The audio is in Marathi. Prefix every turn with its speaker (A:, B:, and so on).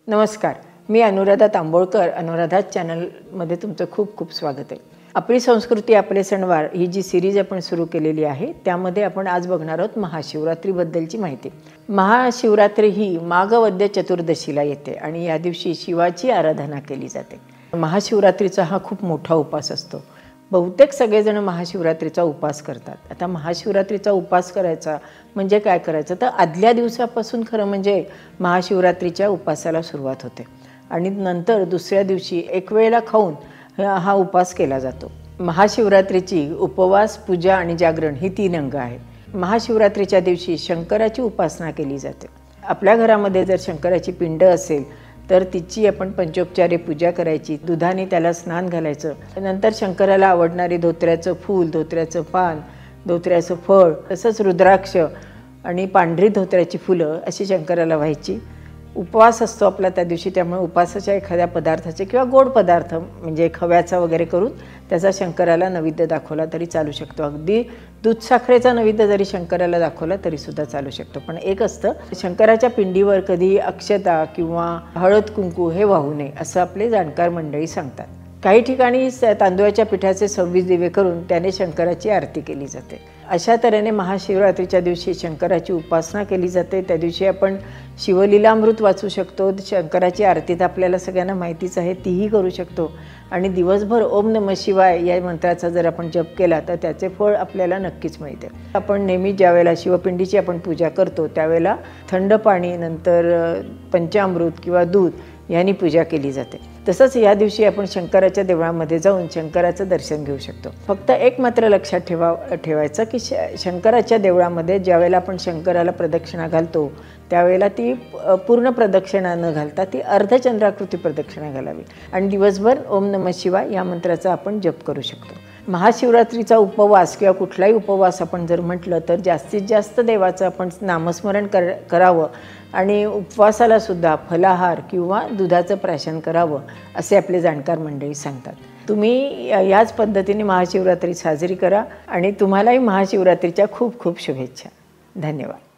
A: नमस्कार, मी अनुराधा तांबोळकर. अनुराधा चॅनलमध्ये तुमचं खूप खूप स्वागत आहे. आपली संस्कृती आपले सणवार ही जी सिरीज आपण सुरू केलेली आहे त्यामध्ये आपण आज बघणार आहोत महाशिवरात्रीबद्दलची माहिती. महाशिवरात्री ही माघ वद्य चतुर्दशीला येते आणि या दिवशी शिवाची आराधना केली जाते. महाशिवरात्रीचा हा खूप मोठा उपास असतो. बहुतेक सगळेजण महाशिवरात्रीचा उपास करतात. आता महाशिवरात्रीचा उपास करायचा म्हणजे काय करायचं, तर आदल्या दिवसापासून खरं म्हणजे महाशिवरात्रीच्या उपासाला सुरुवात होते आणि नंतर दुसऱ्या दिवशी एक वेळेला खाऊन हा उपास केला जातो. महाशिवरात्रीची उपवास, पूजा आणि जागरण ही 3 अंग आहेत. महाशिवरात्रीच्या दिवशी शंकराची उपासना केली जाते. आपल्या घरामध्ये जर शंकराची पिंड असेल तर तिची आपण पंचोपचारे पूजा करायची, दुधाने त्याला स्नान घालायचं. नंतर शंकराला आवडणारे धोत्र्याचं फूल, धोत्र्याचं पान, धोत्र्याचं फळ, तसंच रुद्राक्ष आणि पांढरी धोत्र्याची फुलं अशी शंकराला व्हायची. उपवास असतो आपला त्या दिवशी, त्यामुळे उपवासाच्या एखाद्या पदार्थाचे किंवा गोड पदार्थ म्हणजे खव्याचा वगैरे करून त्याचा शंकराला नैवेद्य दाखवला तरी चालू शकतो. अगदी दूध साखरेचा नैवेद्य जरी शंकराला दाखवला तरीसुद्धा चालू शकतो. पण एक असतं, शंकराच्या पिंडीवर कधी अक्षता किंवा हळद कुंकू हे वाहू नये असं आपले जाणकार मंडळी सांगतात. काही ठिकाणी तांदूळाच्या पिठाचे 26 दिवे करून त्याने शंकराची आरती केली जाते. अशा तऱ्हेने महाशिवरात्रीच्या दिवशी शंकराची उपासना केली जाते. त्या दिवशी आपण शिवलीलामृत वाचू शकतो. शंकराची आरती तर आपल्याला सगळ्यांना माहितीच आहे, तीही करू शकतो. आणि दिवसभर ओम नमः शिवाय या मंत्राचा जर आपण जप केला तर त्याचे फळ आपल्याला नक्कीच मिळते. आपण नेहमी ज्यावेळेला शिवपिंडीची आपण पूजा करतो त्यावेळेला थंड पाणी, नंतर पंचामृत किंवा दूध यांनी पूजा केली जाते. तसंच या दिवशी आपण शंकराच्या देवळामध्ये जाऊन शंकराचं दर्शन घेऊ शकतो. फक्त एक मात्र लक्षात ठेवायचं की शंकराच्या देवळामध्ये ज्यावेळेला आपण शंकराला प्रदक्षिणा घालतो त्यावेळेला ती पूर्ण प्रदक्षिणा न घालता ती अर्धचंद्राकृती प्रदक्षिणा घालावी आणि दिवसभर ओम नमः शिवाय या मंत्राचा आपण जप करू शकतो. महाशिवरात्रीचा उपवास किंवा कुठलाही उपवास आपण जर म्हटलं तर जास्तीत जास्त देवाचं आपण नामस्मरण करावं आणि उपवासालासुद्धा फलाहार किंवा दुधाचं प्राशन करावं असे आपले जाणकार मंडळी सांगतात. तुम्ही याच पद्धतीने महाशिवरात्री साजरी करा आणि तुम्हालाही महाशिवरात्रीच्या खूप खूप शुभेच्छा. धन्यवाद.